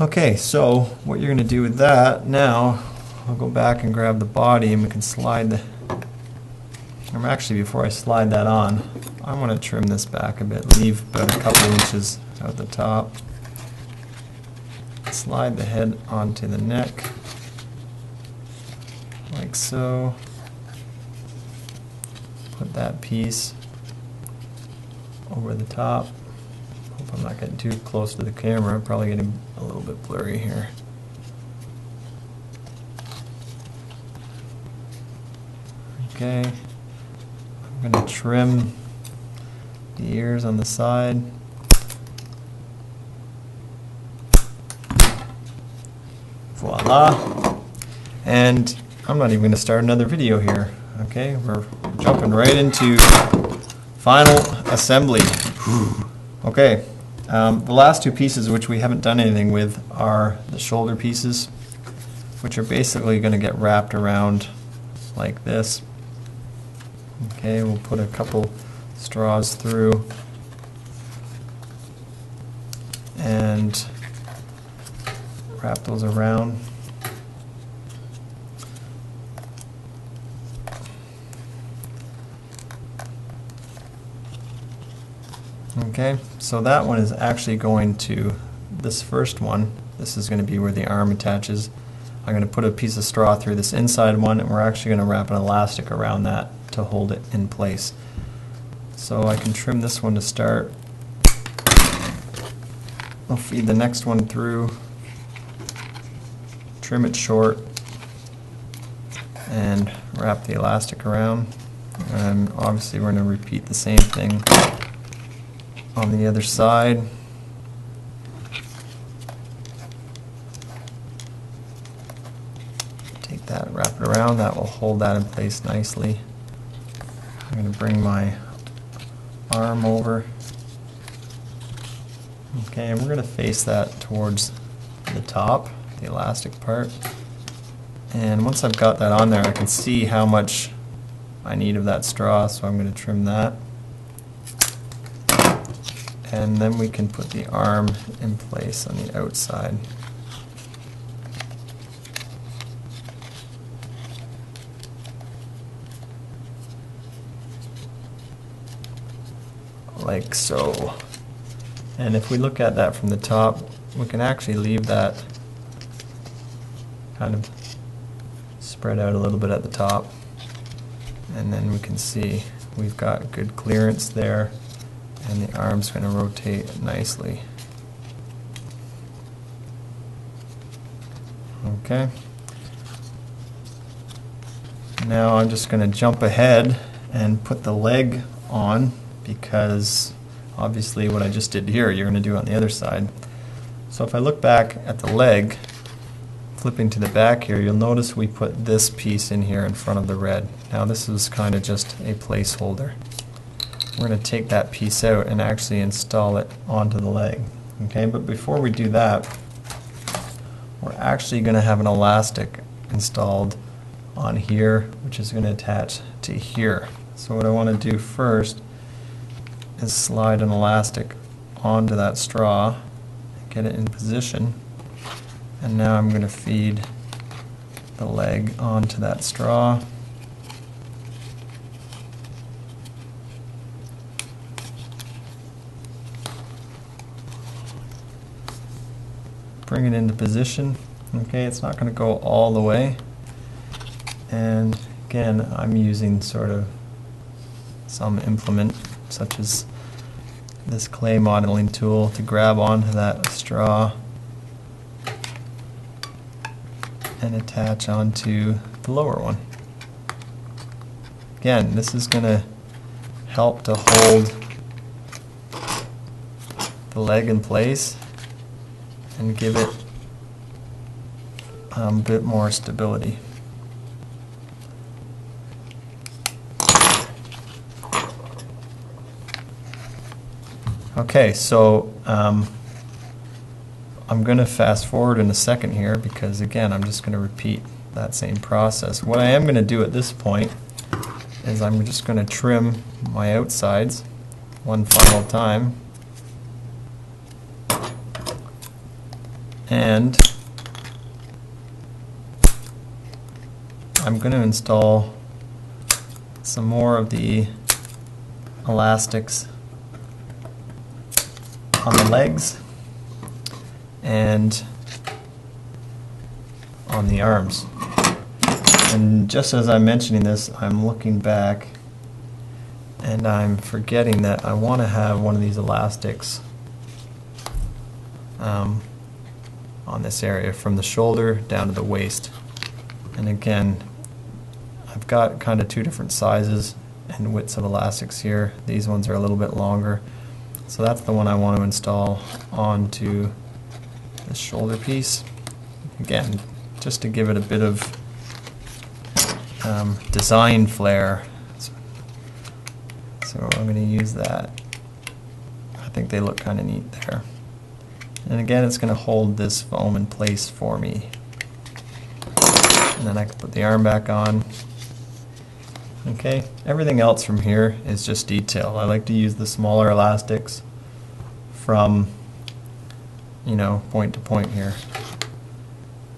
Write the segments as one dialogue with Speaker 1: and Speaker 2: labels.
Speaker 1: Okay, so what you're going to do with that now, I'll go back and grab the body and we can slide the, or actually before I slide that on, I want to trim this back a bit, leave about a couple inches out the top. Slide the head onto the neck, like so. Put that piece over the top. Hope I'm not getting too close to the camera. I'm probably getting a little bit blurry here. Okay, I'm going to trim the ears on the side. Voila! And I'm not even going to start another video here. Okay, we're jumping right into final assembly. Okay, the last two pieces which we haven't done anything with are the shoulder pieces, which are basically going to get wrapped around like this. Okay, we'll put a couple straws through and wrap those around. Okay, so that one is actually going to, this first one, this is going to be where the arm attaches. I'm going to put a piece of straw through this inside one, and we're actually going to wrap an elastic around that to hold it in place. So I can trim this one to start. I'll feed the next one through, trim it short, and wrap the elastic around. And obviously we're going to repeat the same thing on the other side. Take that, wrap it around, that will hold that in place nicely. I'm going to bring my arm over. Okay, and we're going to face that towards the top, the elastic part. And once I've got that on there, I can see how much I need of that straw, so I'm going to trim that. And then we can put the arm in place on the outside. Like so. And if we look at that from the top, we can actually leave that kind of spread out a little bit at the top. And then we can see we've got good clearance there, and the arm's going to rotate nicely. Okay. Now I'm just going to jump ahead and put the leg on, because obviously what I just did here you're going to do on the other side. So if I look back at the leg, flipping to the back here, you'll notice we put this piece in here in front of the red. Now this is kind of just a placeholder. We're going to take that piece out and actually install it onto the leg. Okay, but before we do that, we're actually going to have an elastic installed on here, which is going to attach to here. So what I want to do first is slide an elastic onto that straw, get it in position, and now I'm going to feed the leg onto that straw. Bring it into position. Okay, it's not going to go all the way. And again, I'm using sort of some implement such as this clay modeling tool to grab onto that straw and attach onto the lower one. Again, this is going to help to hold the leg in place and give it a bit more stability. Okay, so I'm going to fast forward in a second here, because again I'm just going to repeat that same process. What I am going to do at this point is I'm just going to trim my outsides one final time. And I'm going to install some more of the elastics on the legs and on the arms. And just as I'm mentioning this, I'm looking back and I'm forgetting that I want to have one of these elastics on this area from the shoulder down to the waist. And again, I've got kind of two different sizes and widths of elastics here. These ones are a little bit longer. So that's the one I want to install onto the shoulder piece. Again, just to give it a bit of design flair. So I'm going to use that. I think they look kind of neat there. And again, it's going to hold this foam in place for me. And then I can put the arm back on. Okay, everything else from here is just detail. I like to use the smaller elastics from, point to point here.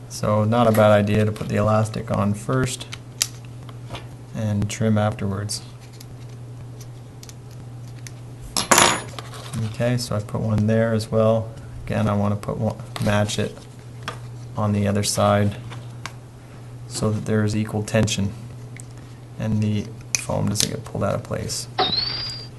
Speaker 1: So not a bad idea to put the elastic on first and trim afterwards. Okay, so I put one there as well. Again, I want to put one, match it on the other side so that there is equal tension and the foam doesn't get pulled out of place.